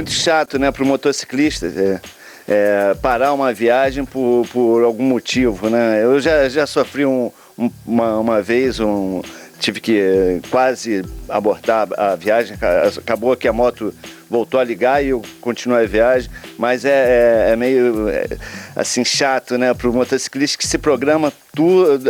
muito chato, né, para o motociclista parar uma viagem por algum motivo, né? Eu já sofri uma vez, tive que quase abortar a viagem, acabou que a moto voltou a ligar e eu continuei a viagem, mas é meio assim chato, né, para o motociclista que se programa tudo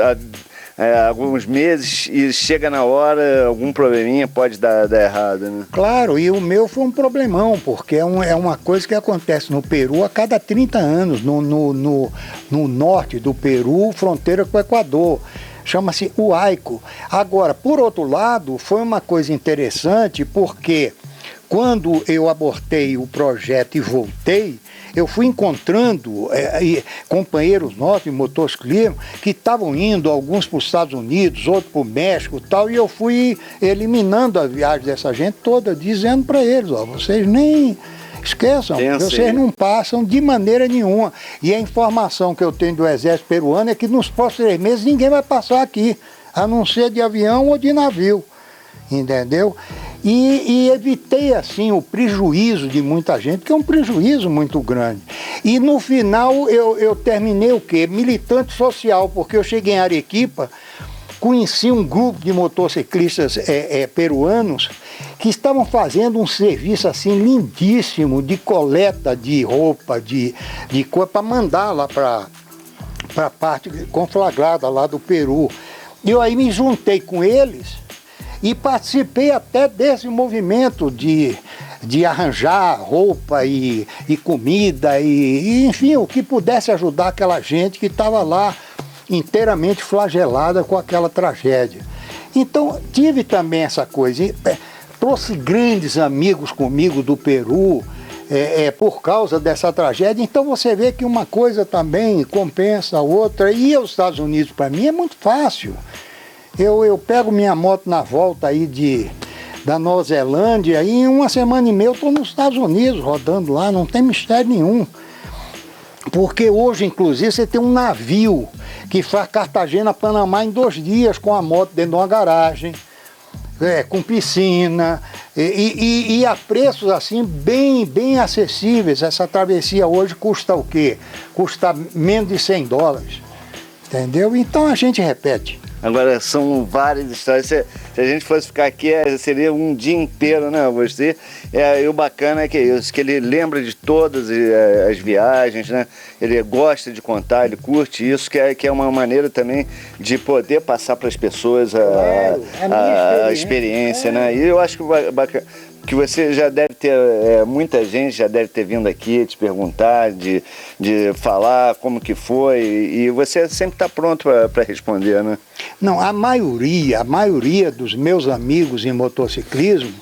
alguns meses e chega na hora, algum probleminha pode dar errado, né? Claro, e o meu foi um problemão, porque é uma coisa que acontece no Peru a cada 30 anos, no norte do Peru, fronteira com o Equador. Chama-se Huayco. Agora, por outro lado, foi uma coisa interessante, porque quando eu abortei o projeto e voltei, eu fui encontrando companheiros nossos de motociclismo que estavam indo, alguns para os Estados Unidos, outros para o México e tal, e eu fui eliminando a viagem dessa gente toda, dizendo para eles, ó, vocês nem esqueçam, vocês não passam de maneira nenhuma. E a informação que eu tenho do Exército Peruano é que nos próximos 3 meses ninguém vai passar aqui, a não ser de avião ou de navio, entendeu? E evitei, assim, o prejuízo de muita gente, que é um prejuízo muito grande. E no final eu terminei o quê? Militante social, porque eu cheguei em Arequipa, conheci um grupo de motociclistas peruanos que estavam fazendo um serviço assim lindíssimo de coleta de roupa, de coisa para mandar lá para a parte conflagrada lá do Peru. Eu aí me juntei com eles e participei até desse movimento de arranjar roupa e comida e enfim, o que pudesse ajudar aquela gente que estava lá inteiramente flagelada com aquela tragédia. Então tive também essa coisa, trouxe grandes amigos comigo do Peru por causa dessa tragédia. Então você vê que uma coisa também compensa a outra. E aos Estados Unidos para mim é muito fácil. Eu pego minha moto na volta aí da Nova Zelândia e em 1 semana e meia eu estou nos Estados Unidos rodando lá, não tem mistério nenhum. Porque hoje, inclusive, você tem um navio que faz Cartagena-Panamá em 2 dias com a moto dentro de uma garagem, com piscina e a preços assim bem acessíveis. Essa travessia hoje custa o quê? Custa menos de $100, entendeu? Então a gente repete. Agora, são várias histórias. Se a gente fosse ficar aqui, seria um dia inteiro, né? Você, e o bacana é que isso, que ele lembra de todas as viagens, né? Ele gosta de contar, ele curte isso, que é uma maneira também de poder passar para as pessoas a experiência, né? E eu acho que bacana, que você já deve ter, muita gente já deve ter vindo aqui te perguntar, de falar como que foi, e você sempre está pronto para responder, né? Não, a maioria dos meus amigos em motociclismo,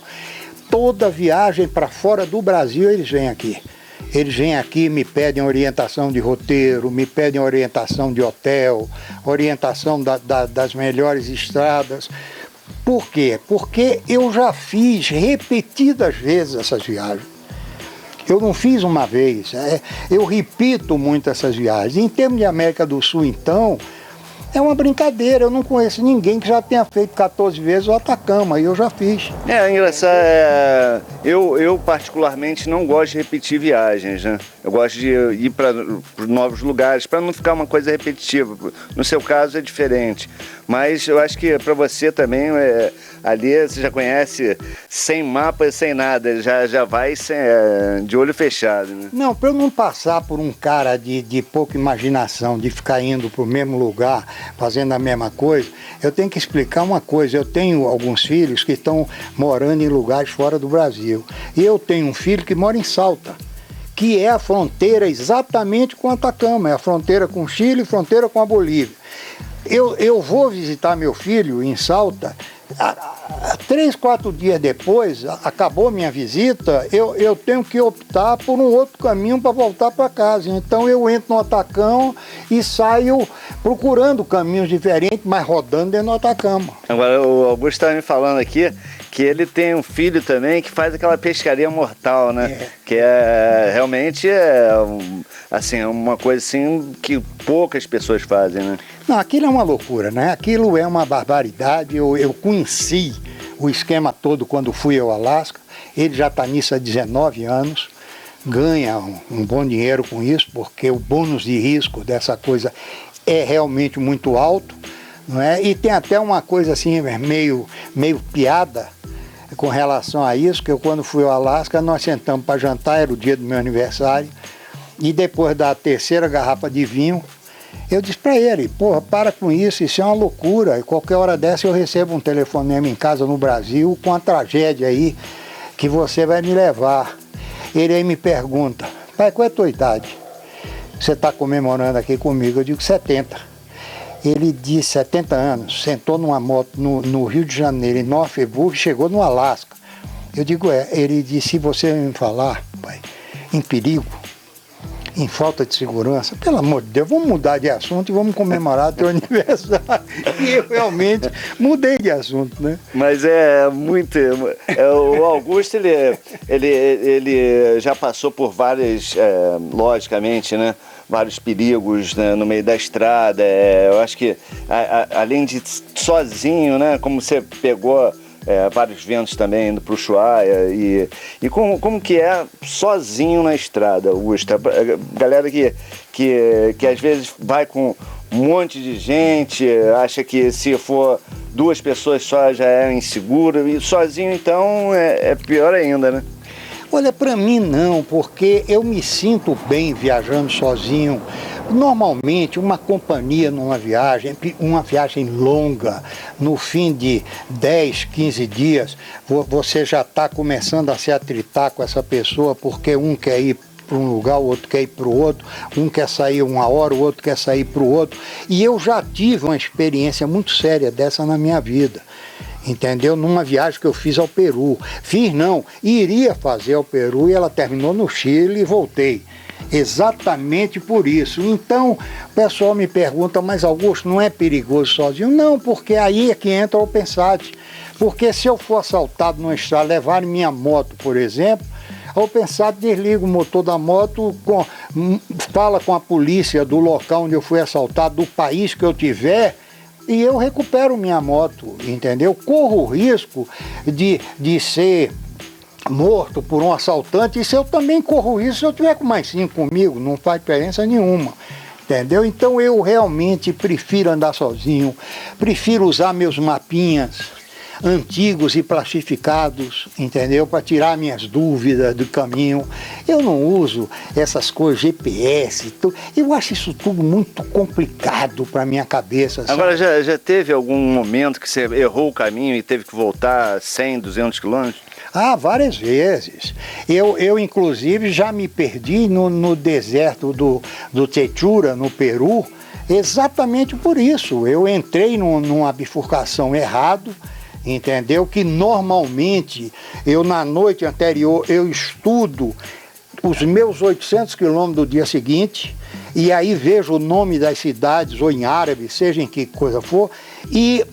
toda viagem para fora do Brasil eles vêm aqui. Eles vêm aqui, me pedem orientação de roteiro, me pedem orientação de hotel, orientação das melhores estradas. Por quê? Porque eu já fiz repetidas vezes essas viagens. Eu não fiz uma vez, eu repito muito essas viagens. Em termos de América do Sul, então, é uma brincadeira. Eu não conheço ninguém que já tenha feito 14 vezes o Atacama, e eu já fiz. É engraçado, eu particularmente não gosto de repetir viagens, né? Eu gosto de ir para novos lugares, para não ficar uma coisa repetitiva. No seu caso é diferente, mas eu acho que para você também, ali você já conhece sem mapa, sem nada, já vai de olho fechado, né? Não, para eu não passar por um cara de pouca imaginação, de ficar indo para o mesmo lugar, fazendo a mesma coisa, eu tenho que explicar uma coisa. Eu tenho alguns filhos que estão morando em lugares fora do Brasil. E eu tenho um filho que mora em Salta, que é a fronteira exatamente com o Atacama, é a fronteira com o Chile, fronteira com a Bolívia. Eu vou visitar meu filho em Salta, 3, 4 dias depois, acabou minha visita, eu tenho que optar por um outro caminho para voltar para casa. Então eu entro no Atacama e saio procurando caminhos diferentes, mas rodando dentro do Atacama. Agora o Augusto estava me falando aqui que ele tem um filho também que faz aquela pescaria mortal, né? Que realmente assim, uma coisa assim que poucas pessoas fazem, né? Não, aquilo é uma loucura, né? Aquilo é uma barbaridade. Eu conheci o esquema todo quando fui ao Alasca Ele já está nisso há 19 anos, ganha um bom dinheiro com isso, porque o bônus de risco dessa coisa é realmente muito alto, não é? E tem até uma coisa assim, meio piada com relação a isso, que eu quando fui ao Alasca, nós sentamos para jantar, era o dia do meu aniversário, e depois da terceira garrafa de vinho, eu disse para ele, porra, para com isso é uma loucura, e qualquer hora dessa eu recebo um telefonema em casa no Brasil com a tragédia aí, que você vai me levar. Ele aí me pergunta, pai, qual é a tua idade? Você está comemorando aqui comigo? Eu digo 70. Ele disse 70 anos, sentou numa moto no Rio de Janeiro, em Norfolk, e chegou no Alasca. Eu digo, ele disse, se você me falar, pai, em perigo, em falta de segurança, pelo amor de Deus, vamos mudar de assunto e vamos comemorar teu aniversário. E eu realmente mudei de assunto, né? Mas é muito... o Augusto, ele já passou por várias, logicamente, né? Vários perigos, né, no meio da estrada. Eu acho que, além de sozinho, né? Como você pegou... vários ventos também indo para o Ushuaia e como que é sozinho na estrada, Augusto? A galera que às vezes vai com um monte de gente, acha que se for 2 pessoas só já é inseguro, e sozinho então é pior ainda, né? Olha, para mim não, porque eu me sinto bem viajando sozinho. Normalmente, uma companhia numa viagem, uma viagem longa, no fim de 10, 15 dias, você já está começando a se atritar com essa pessoa, porque um quer ir para um lugar, o outro quer ir para o outro, um quer sair 1 hora, o outro quer sair para o outro. E eu já tive uma experiência muito séria dessa na minha vida. Entendeu? Numa viagem que eu fiz ao Peru. Iria fazer ao Peru e ela terminou no Chile e voltei. Exatamente por isso. Então, o pessoal me pergunta, mas Augusto, não é perigoso sozinho? Não, porque aí é que entra o Pensat. Porque se eu for assaltado numa estrada, levar minha moto, por exemplo, o Pensat desliga o motor da moto, fala com a polícia do local onde eu fui assaltado, do país que eu tiver, e eu recupero minha moto, entendeu? Corro o risco de ser morto por um assaltante, isso eu também corro isso se eu tiver com mais 5 comigo, não faz diferença nenhuma, entendeu? Então eu realmente prefiro andar sozinho, prefiro usar meus mapinhas antigos e plastificados, entendeu? Para tirar minhas dúvidas do caminho. Eu não uso essas coisas, GPS, eu acho isso tudo muito complicado para minha cabeça. Sabe? Agora, já teve algum momento que você errou o caminho e teve que voltar 100, 200 quilômetros? Ah, várias vezes. Eu inclusive, já me perdi no deserto do Techura, no Peru, exatamente por isso. Eu entrei numa bifurcação errado, entendeu? Que normalmente, na noite anterior, eu estudo os meus 800 quilômetros do dia seguinte, e aí vejo o nome das cidades, ou em árabe, seja em que coisa for, e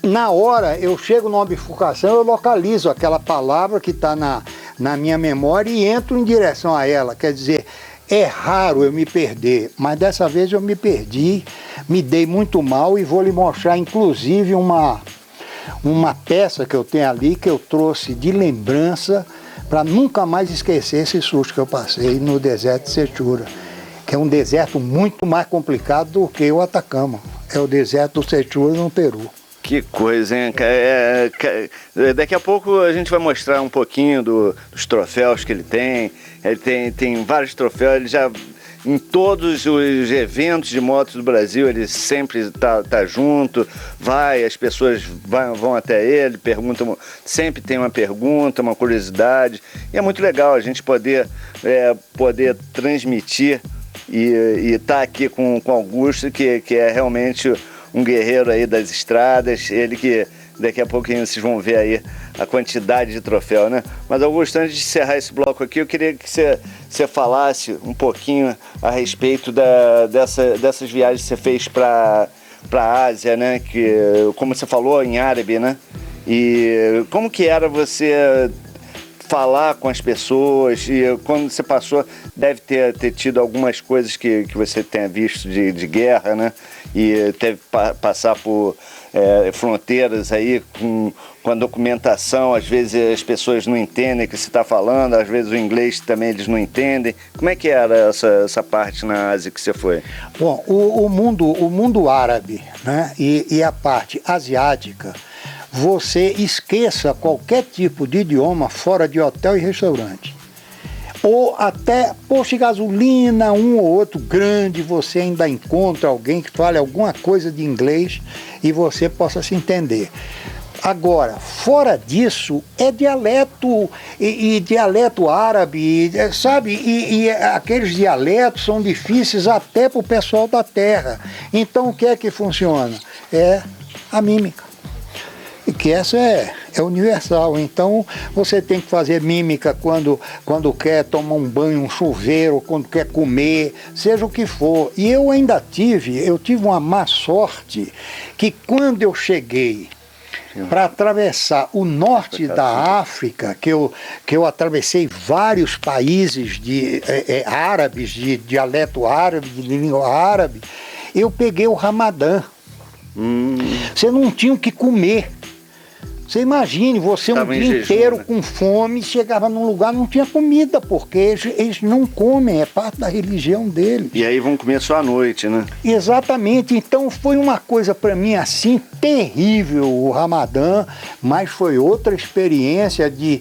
na hora eu chego numa bifurcação, eu localizo aquela palavra que está na minha memória e entro em direção a ela. Quer dizer, é raro eu me perder, mas dessa vez eu me perdi, me dei muito mal, e vou lhe mostrar inclusive uma peça que eu tenho ali, que eu trouxe de lembrança para nunca mais esquecer esse susto que eu passei no deserto de Techura, que é um deserto muito mais complicado do que o Atacama. É o deserto do Techura no Peru. Que coisa, hein? Daqui a pouco a gente vai mostrar um pouquinho dos troféus que ele tem. Ele tem vários troféus, ele já... Em todos os eventos de motos do Brasil, ele sempre tá junto, as pessoas vão até ele, perguntam, sempre tem uma pergunta, uma curiosidade. E é muito legal a gente poder transmitir e tá aqui com o Augusto, que é realmente um guerreiro aí das estradas, ele que daqui a pouquinho vocês vão ver aí a quantidade de troféu, né? Mas Augusto, antes de encerrar esse bloco aqui, eu queria que você falasse um pouquinho a respeito dessas viagens que você fez para a Ásia, né? Que, como você falou, em árabe, né? E como que era você falar com as pessoas, e quando você passou, deve ter tido algumas coisas que você tenha visto de guerra, né? E teve que passar por fronteiras aí com a documentação, às vezes as pessoas não entendem o que você está falando, às vezes o inglês também eles não entendem. Como é que era essa parte na Ásia que você foi? Bom, o mundo árabe, né, e a parte asiática, você esqueça qualquer tipo de idioma fora de hotel e restaurante. Ou até posto de gasolina, um ou outro grande, você ainda encontra alguém que fale alguma coisa de inglês e você possa se entender. Agora, fora disso, é dialeto e dialeto árabe, sabe? E aqueles dialetos são difíceis até para o pessoal da terra. Então, o que é que funciona? É a mímica. E que essa é universal. Então, você tem que fazer mímica quando quer tomar um banho, um chuveiro, quando quer comer, seja o que for. E eu ainda tive uma má sorte, que quando eu cheguei para atravessar o norte da África, que eu atravessei vários países árabes, de dialeto árabe, de língua árabe, eu peguei o Ramadã. Você não tinha o que comer. Você imagine, você um dia inteiro com fome, chegava num lugar não tinha comida, porque eles não comem, é parte da religião deles. E aí vão comer só à noite, né? Exatamente, então foi uma coisa para mim assim terrível o Ramadã, mas foi outra experiência de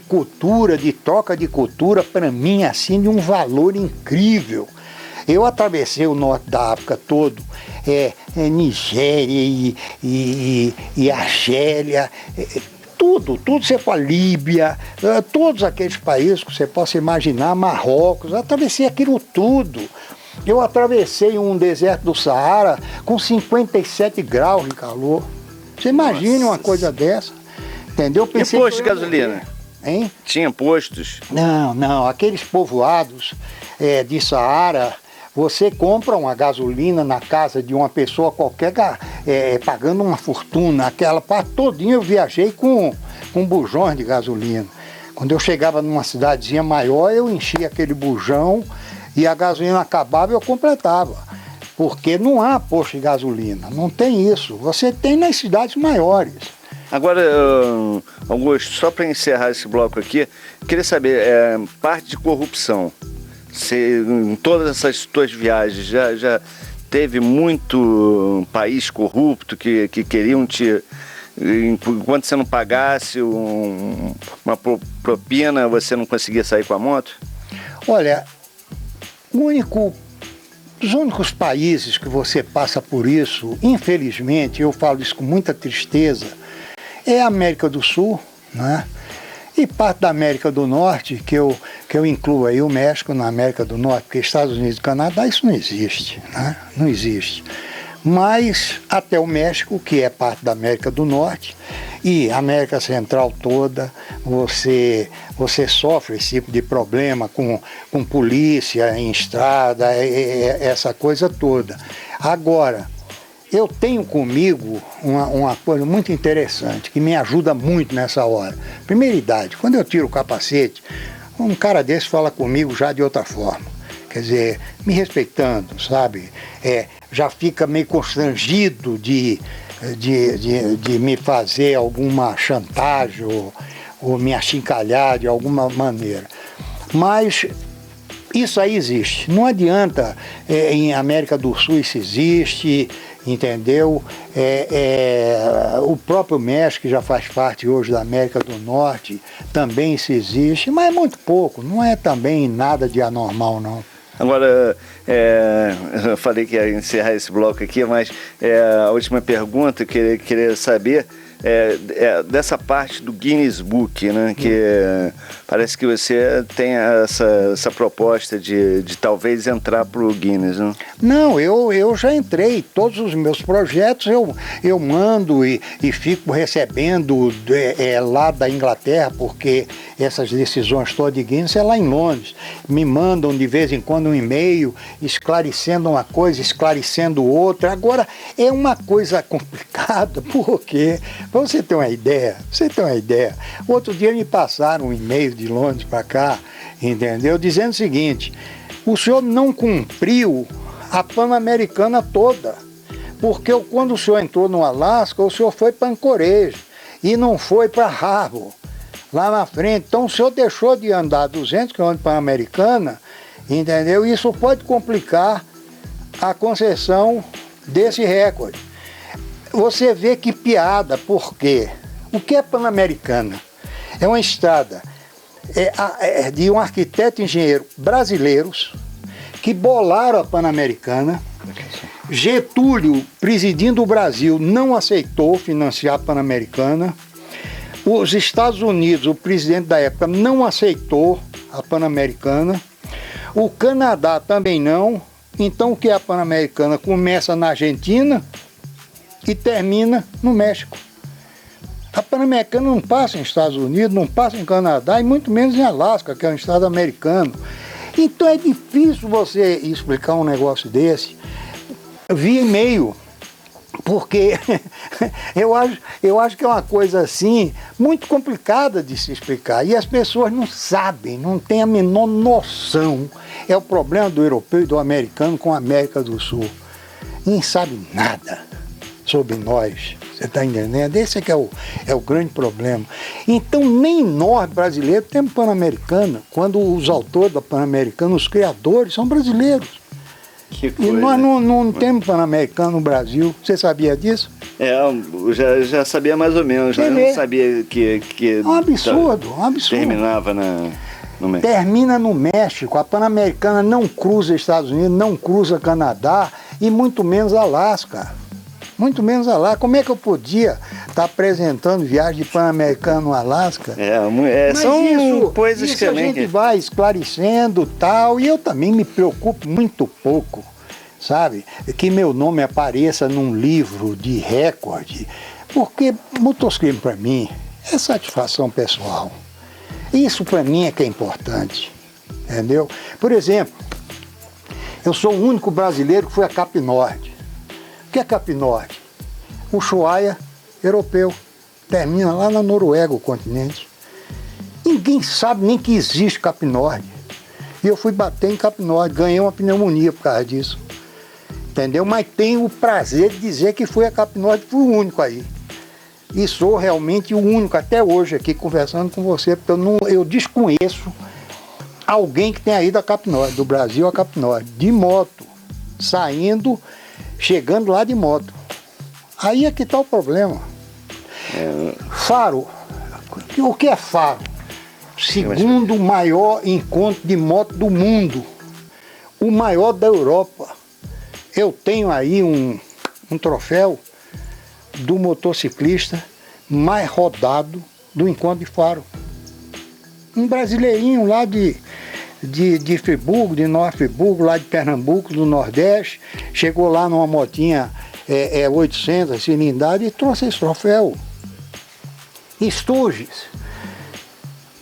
cultura, de troca de cultura, para mim assim de um valor incrível. Eu atravessei o norte da África todo, Nigéria e Argélia, tudo você for, Líbia, todos aqueles países que você possa imaginar, Marrocos, atravessei aquilo tudo. Eu atravessei um deserto do Saara com 57 graus de calor. Você imagina uma coisa dessa, entendeu? E posto de gasolina? Hein? Tinha postos? Não, aqueles povoados de Saara, você compra uma gasolina na casa de uma pessoa qualquer, pagando uma fortuna. Aquela parte todinha eu viajei com bujões de gasolina. Quando eu chegava numa cidadezinha maior, eu enchia aquele bujão e a gasolina acabava e eu completava. Porque não há posto de gasolina, não tem isso. Você tem nas cidades maiores. Agora, Augusto, só para encerrar esse bloco aqui, queria saber, parte de corrupção. Você, em todas essas tuas viagens, já teve muito país corrupto que queriam te... Enquanto você não pagasse uma propina, você não conseguia sair com a moto? Olha, os únicos países que você passa por isso, infelizmente, eu falo isso com muita tristeza, é a América do Sul, né? E parte da América do Norte, que eu incluo aí o México na América do Norte, porque Estados Unidos e Canadá, isso não existe, né? Não existe. Mas até o México, que é parte da América do Norte, e a América Central toda, você sofre esse tipo de problema com polícia em estrada, essa coisa toda. Agora, eu tenho comigo uma coisa muito interessante, que me ajuda muito nessa hora. Primeira idade, quando eu tiro o capacete, um cara desse fala comigo já de outra forma. Quer dizer, me respeitando, sabe? Já fica meio constrangido de me fazer alguma chantagem ou me achincalhar de alguma maneira. Mas isso aí existe. Não adianta, em América do Sul isso existe, entendeu? O próprio México, que já faz parte hoje da América do Norte, também isso existe, mas é muito pouco, não é também nada de anormal, não. Agora, eu falei que ia encerrar esse bloco aqui, mas a última pergunta que eu queria saber dessa parte do Guinness Book, né? Que parece que você tem essa proposta de talvez entrar para o Guinness, né? Não, eu já entrei. Todos os meus projetos eu mando e fico recebendo lá da Inglaterra, porque essas decisões todas de Guinness é lá em Londres. Me mandam de vez em quando um e-mail esclarecendo uma coisa, esclarecendo outra. Agora, é uma coisa complicada, porque... Para você ter uma ideia, outro dia me passaram um e-mail de Londres para cá, entendeu? Dizendo o seguinte: o senhor não cumpriu a Pan-Americana toda. porque quando o senhor entrou no Alasca, o senhor foi para Anchorage e não foi para Harbor, lá na frente. Então o senhor deixou de andar 200 km para a Americana, entendeu? Isso pode complicar a concessão desse recorde. Você vê que piada, porque o que é Pan-Americana? É uma estrada de um arquiteto e engenheiro brasileiros que bolaram a Pan-Americana. Getúlio, presidindo o Brasil, não aceitou financiar a Pan-Americana. Os Estados Unidos, o presidente da época, não aceitou a Pan-Americana. O Canadá também não. Então o que é a Pan-Americana? Começa na Argentina e termina no México. A Pan-Americana não passa nos Estados Unidos, não passa em Canadá e muito menos em Alasca, que é um estado americano. Então é difícil você explicar um negócio desse via e-mail, porque eu acho que é uma coisa assim muito complicada de se explicar e as pessoas não sabem, não têm a menor noção. É o problema do europeu e do americano com a América do Sul. Ninguém sabe nada sobre nós. Você está entendendo? Esse é que é o grande problema. Então, nem nós brasileiros temos Pan-Americana, quando os autores da Pan-Americana, os criadores, são brasileiros. Que coisa. E nós não temos Pan-Americano no Brasil. Você sabia disso? Eu já sabia mais ou menos, né? Eu não sabia que é um absurdo, um absurdo. Terminava no México. Termina no México. A Pan-Americana não cruza Estados Unidos, não cruza Canadá e muito menos Alasca. Muito menos Alasca. Como é que eu podia estar apresentando viagem de Pan-Americano no Alasca? São coisas isso que a gente vai esclarecendo tal, e eu também me preocupo muito pouco, sabe? Que meu nome apareça num livro de recorde, porque motociclismo para mim é satisfação pessoal. Isso para mim é que é importante, entendeu? Por exemplo, eu sou o único brasileiro que foi a Cap Norte. O que é Cap Norte? O Ushuaia europeu. Termina lá na Noruega o continente. Ninguém sabe nem que existe Cap Norte. E eu fui bater em Cap Norte, ganhei uma pneumonia por causa disso. Entendeu? Mas tenho o prazer de dizer que fui a Cap Norte, fui o único aí. E sou realmente o único até hoje aqui conversando com você, porque eu desconheço alguém que tenha ido a Cap Norte, do Brasil a Cap Norte, de moto, chegando lá de moto. Aí é que está o problema. Faro. O que é Faro? Segundo maior encontro de moto do mundo. O maior da Europa. Eu tenho aí um troféu do motociclista mais rodado do encontro de Faro. Um brasileirinho lá de Friburgo, de Nova Friburgo, lá de Pernambuco, do Nordeste, chegou lá numa motinha 800 cilindradas e trouxe esse troféu. Sturgis.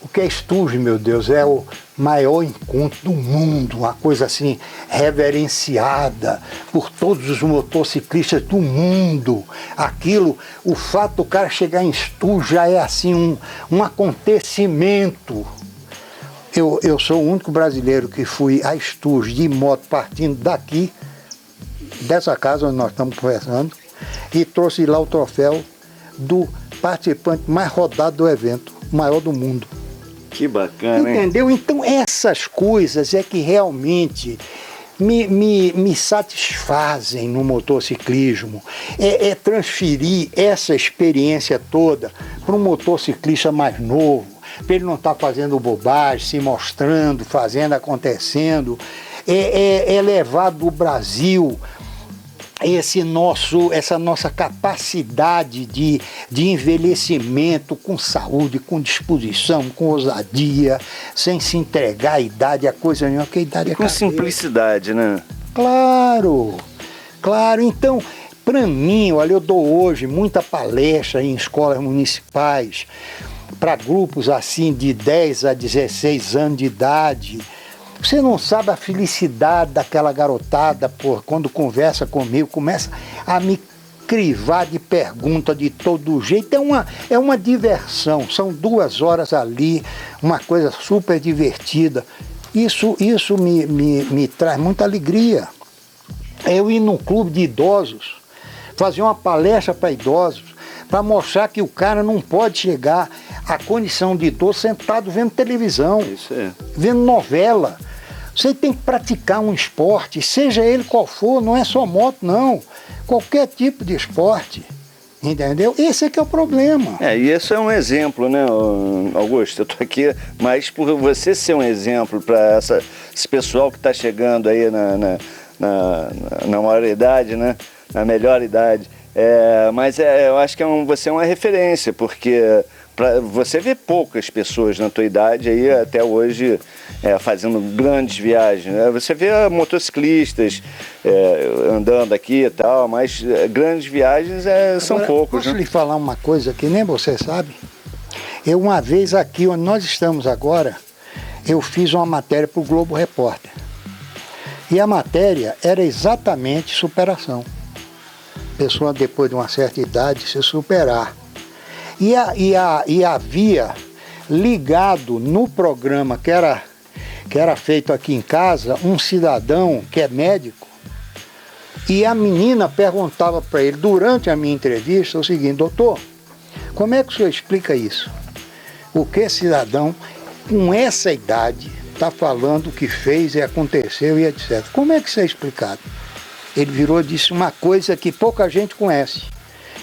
O que é Sturgis, meu Deus? É o maior encontro do mundo, uma coisa assim reverenciada por todos os motociclistas do mundo. Aquilo, o fato do cara chegar em Sturgis já é assim um acontecimento. Eu sou o único brasileiro que fui a Sturgis de moto partindo daqui, dessa casa onde nós estamos conversando, e trouxe lá o troféu do participante mais rodado do evento, maior do mundo. Que bacana, hein? Entendeu? Então essas coisas é que realmente me satisfazem no motociclismo. É transferir essa experiência toda para um motociclista mais novo, para ele não estar fazendo bobagem, se mostrando, fazendo, acontecendo. É levar do Brasil essa nossa capacidade de envelhecimento com saúde, com disposição, com ousadia, sem se entregar à idade, a coisa nenhuma, que a idade é com simplicidade, né? Claro, claro. Então, para mim, olha, eu dou hoje muita palestra em escolas municipais para grupos assim de 10 a 16 anos de idade. Você não sabe a felicidade daquela garotada, pô, quando conversa comigo, começa a me crivar de pergunta de todo jeito. É uma diversão, são 2 horas ali, uma coisa super divertida. Isso me traz muita alegria. Eu ir num clube de idosos, fazer uma palestra para idosos, para mostrar que o cara não pode chegar à condição de idoso sentado vendo televisão, Isso é. vendo novela. Você tem que praticar um esporte, seja ele qual for, não é só moto não, qualquer tipo de esporte, entendeu? Esse é que é o problema. E isso é um exemplo, né, Augusto? Eu tô aqui, mas por você ser um exemplo para esse pessoal que está chegando aí na maioridade, né, na melhor idade, mas eu acho que você é uma referência, porque você vê poucas pessoas na tua idade aí até hoje fazendo grandes viagens, né? Você vê motociclistas andando aqui e tal, mas grandes viagens são Agora, poucos. Posso né? lhe falar uma coisa que nem você sabe? Eu uma vez aqui onde nós estamos agora, eu fiz uma matéria para o Globo Repórter. E a matéria era exatamente superação. Pessoa depois de uma certa idade se superar. E havia ligado no programa que era feito aqui em casa, um cidadão que é médico, e a menina perguntava para ele, durante a minha entrevista, o seguinte: doutor, como é que o senhor explica isso? O que cidadão com essa idade está falando o que fez e aconteceu e etc. Como é que isso é explicado? Ele virou e disse uma coisa que pouca gente conhece.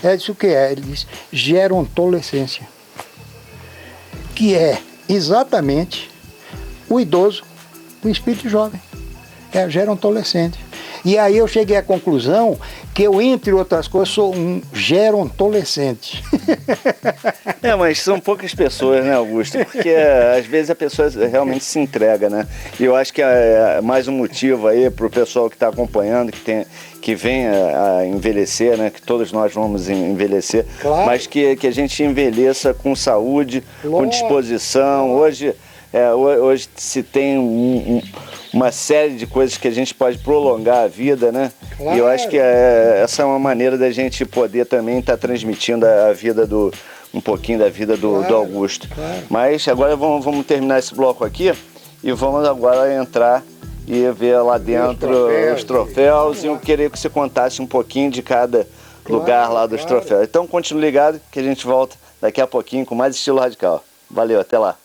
Ele disse o que é? Ele disse gerontolescência, que é exatamente o idoso, o espírito jovem, é a gerontolescente. E aí eu cheguei à conclusão que eu, entre outras coisas, sou um gerontolescente. Mas são poucas pessoas, né, Augusto? Porque às vezes a pessoa realmente se entrega, né? E eu acho que é mais um motivo aí para o pessoal que está acompanhando, que vem a envelhecer, né? Que todos nós vamos envelhecer, claro. Mas que a gente envelheça com saúde, com disposição. Hoje se tem uma série de coisas que a gente pode prolongar a vida, né? Claro. E eu acho que essa é uma maneira da gente poder também estar transmitindo um pouquinho da vida do Augusto. Claro. Mas agora vamos terminar esse bloco aqui e vamos agora entrar e ver lá dentro os troféus, e eu queria que você contasse um pouquinho de cada lugar lá dos troféus. Então continue ligado que a gente volta daqui a pouquinho com mais estilo radical. Valeu, até lá.